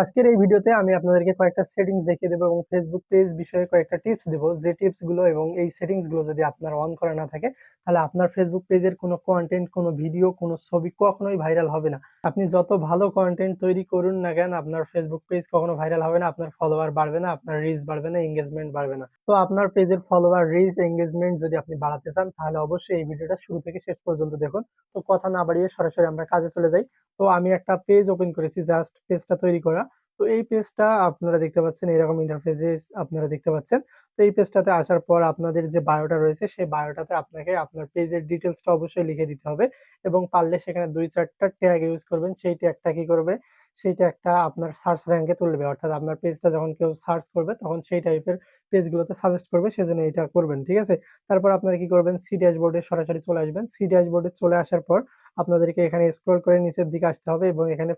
আজকের এই ভিডিওতে আমি আপনাদেরকে কয়েকটা সেটিংস দেখিয়ে দেবো এবং ফেসবুক পেজ বিষয়ে কয়েকটা টিপস দেবো, যে টিপস গুলো এবং এই সেটিংস গুলো যদি আপনার অন করা না থাকে তাহলে আপনার ফেসবুক পেজের কোনো কন্টেন্ট, কোনো ভিডিও, কোনো ছবি কখনোই ভাইরাল হবে না। আপনি যত ভালো কন্টেন্ট তৈরি করুন না কেন, আপনার ফেসবুক পেজ কখনো ভাইরাল হবে না, আপনার ফলোয়ার বাড়বে না, আপনার রিচ বাড়বে না, এঙ্গেজমেন্ট বাড়বে না। তো আপনার পেজের ফলোয়ার, রিচ, এঙ্গেজমেন্ট যদি আপনি বাড়াতে চান তাহলে অবশ্যই এই ভিডিওটা শুরু থেকে শেষ পর্যন্ত দেখুন। তো কথা না বাড়িয়ে সরাসরি আমরা কাজে চলে যাই। তো আমি একটা পেজ ওপেন করেছি, জাস্ট পেজটা তৈরি করা। তো এই পেজটা আপনারা দেখতে পাচ্ছেন, এরকম ইন্টারফেসে আপনারা দেখতে পাচ্ছেন। তো এই পেজটাতে আসার পর আপনাদের যে বায়োটা রয়েছে সেই বায়োটাতে আপনাকে আপনার পেজের ডিটেলসটা অবশ্যই লিখে দিতে হবে এবং পারলে সেখানে ২-৪টা ট্যাগ ইউজ করবেন। সেই ট্যাগটা কি করবে? সেই ট্যাগটা আপনার সার্চ র‍্যাঙ্কে তুলবে। অর্থাৎ আপনার পেজটা যখন কেউ সার্চ করবে তখন সেই টাইপের পেজগুলোতে সাজেস্ট করবে, সেজন্য এটা করবেন। ঠিক আছে? তারপর আপনারা কি করবেন? সি ড্যাশবোর্ডে সরাসরি চলে আসবেন। সি ড্যাশবোর্ডে চলে আসার পর আপনাদেরকে এখানে স্ক্রল করে নিচের দিকে আসতে হবে এবং এখানে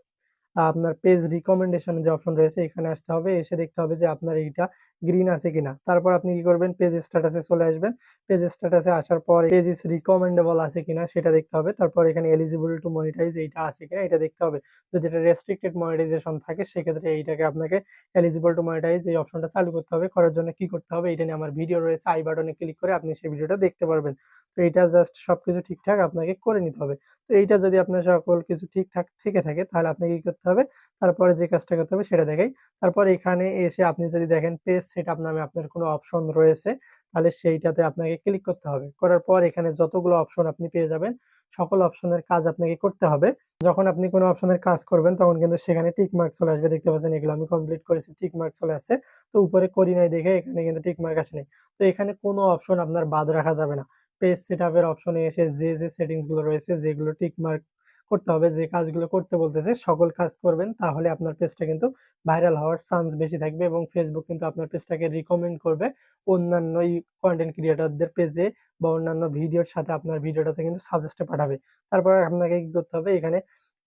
আপনার পেজ রিকমেন্ডেশন যে অপশন রয়েছে এখানে আসতে হবে। এসে দেখতে হবে যে আপনার এইটা গ্রিন আছে কিনা। তারপর আপনি কি করবেন? পেজ স্ট্যাটাসে চলে আসবেন। পেজ স্ট্যাটাসে আসার পর পেজ ইস রিকমেন্ডেবল আছে কিনা সেটা দেখতে হবে। তারপর এখানে এলিজিবল টু মনিটাইজ এইটা আছে কিনা এটা দেখতে হবে। যদি এটা রেস্ট্রিক্টেড মনিটাইজেশন থাকে সেক্ষেত্রে এইটাকে আপনাকে এলিজিবল টু মনিটাইজ এই অপশনটা চালু করতে হবে। করার জন্য কি করতে হবে? এটা নিয়ে আমার ভিডিও রয়েছে। আই বাটনে ক্লিক করে আপনি সেই ভিডিওটা দেখতে পারবেন। তো এইটা জাস্ট সবকিছু ঠিকঠাক আপনাকে করে নিতে হবে। তো এইটা যদি আপনার সকল কিছু ঠিকঠাক থেকে থাকে তাহলে আপনাকে কি করতে হবে? তারপরে যে কাজটা করতে হবে সেটা দেখাই। তারপর এখানে এসে আপনি যদি দেখেন পেজ সেটআপ নামে আপনার কোনো অপশন রয়েছে, তাহলে সেইটাতে আপনাকে ক্লিক করতে হবে। করার পর এখানে যতগুলো অপশন আপনি পেয়ে যাবেন, সকল অপশনের কাজ আপনাকে করতে হবে। যখন আপনি কোনো অপশনের কাজ করবেন তখন কিন্তু সেখানে টিক মার্ক চলে আসবে। দেখতে পাচ্ছেন এগুলো আমি কমপ্লিট করেছি, টিক মার্ক চলে আসছে। তো উপরে করি নাই দেখে এখানে কিন্তু টিক মার্ক আসেনি। তো এখানে কোনো অপশন আপনার বাদ রাখা যাবে না। পেজ সেটআপ এর অপশনে এসে যে সেটিংস গুলো রয়েছে, যেগুলো টিক মার্ক করতে হবে, যে কাজগুলো করতে বলতেছে সকল কাজ করবেন, তাহলে আপনার পেজটা কিন্তু ভাইরাল হওয়ার চান্স বেশি থাকবে এবং ফেসবুক কিন্তু আপনার পেজটাকে রিকমেন্ড করবে অন্যান্য কনটেন্ট ক্রিয়েটরদের পেজে বা অন্যান্য ভিডিওর সাথে আপনার ভিডিওটাতে কিন্তু সাজেস্টে পাঠাবে। তারপরে আপনাকে কি করতে হবে? এখানে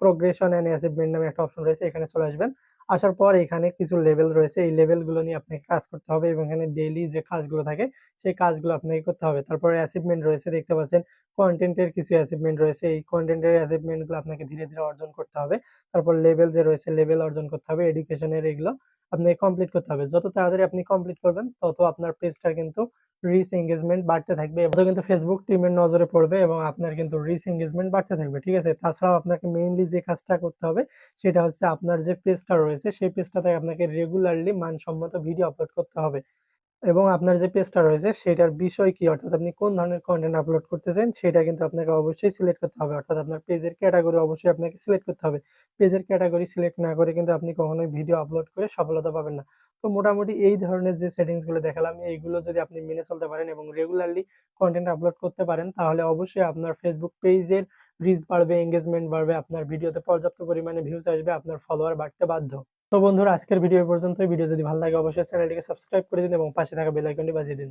প্রোগ্রেশন অ্যান্ড অ্যাচিভমেন্ট নামে একটা অপশন রয়েছে, এখানে চলে আসবেন। আসার পর এখানে কিছু লেভেল রয়েছে, এই লেভেলগুলো নিয়ে আপনাকে কাজ করতে হবে এবং এখানে ডেইলি যে কাজগুলো থাকে সেই কাজগুলো আপনাকে করতে হবে। তারপরে অ্যাচিভমেন্ট রয়েছে, দেখতে পাচ্ছেন কনটেন্টের কিছু অ্যাচিভমেন্ট রয়েছে। এই কনটেন্টের অ্যাচিভমেন্ট গুলো আপনাকে ধীরে, ধীরে অর্জন করতে হবে। তারপর লেভেল যে রয়েছে, লেভেল অর্জন করতে হবে। এডুকেশনের এগুলো আপনাকে কমপ্লিট করতে হবে। যত তাড়াতাড়ি আপনি কমপ্লিট করবেন তত আপনার পেজটার কিন্তু রিচ এনগেজমেন্ট বাড়তে থাকবে। তত কিন্তু ফেসবুক টিমের নজরে পড়বে এবং আপনার কিন্তু রিচ এনগেজমেন্ট বাড়তে থাকবে। ঠিক আছে? তাছাড়াও আপনাকে মেইনলি যে কাজটা করতে হবে সেটা হচ্ছে আপনার যে পেজটা রয়েছে সেই পেজটাতে আপনাকে রেগুলারলি মানসম্মত ভিডিও আপলোড করতে হবে। এবং আপনার যে পেজটা রয়েছে সেটার বিষয় কি? অর্থাৎ আপনি কোন ধরনের কনটেন্ট আপলোড করতে চান সেটা কিন্তু আপনাকে অবশ্যই সিলেক্ট করতে হবে। অর্থাৎ আপনার পেজের ক্যাটেগরি অবশ্যই আপনাকে সিলেক্ট করতে হবে। পেজের ক্যাটেগরি সিলেক্ট না করে কিন্তু আপনি কখনোই ভিডিও আপলোড করে সফলতা পাবেন না। তো মোটামুটি এই ধরনের যে সেটিংস গুলো দেখালাম এইগুলো যদি আপনি মেনে চলতে পারেন এবং রেগুলারলি কনটেন্ট আপলোড করতে পারেন তাহলে অবশ্যই আপনার ফেসবুক পেজের রিচ বাড়বে, এনগেজমেন্ট বাড়বে, আপনার ভিডিওতে পর্যাপ্ত পরিমাণে ভিউজ আসবে, আপনার ফলোয়ার বাড়তে বাধ্য। তো বন্ধুরা, আজকের ভিডিও এ পর্যন্তই। ভিডিও যদি ভালো লাগে অবশ্যই চ্যানেলটিকে সাবস্ক্রাইব করে দিন এবং পাশে থাকা বেল আইকনটি বাজিয়ে দিন।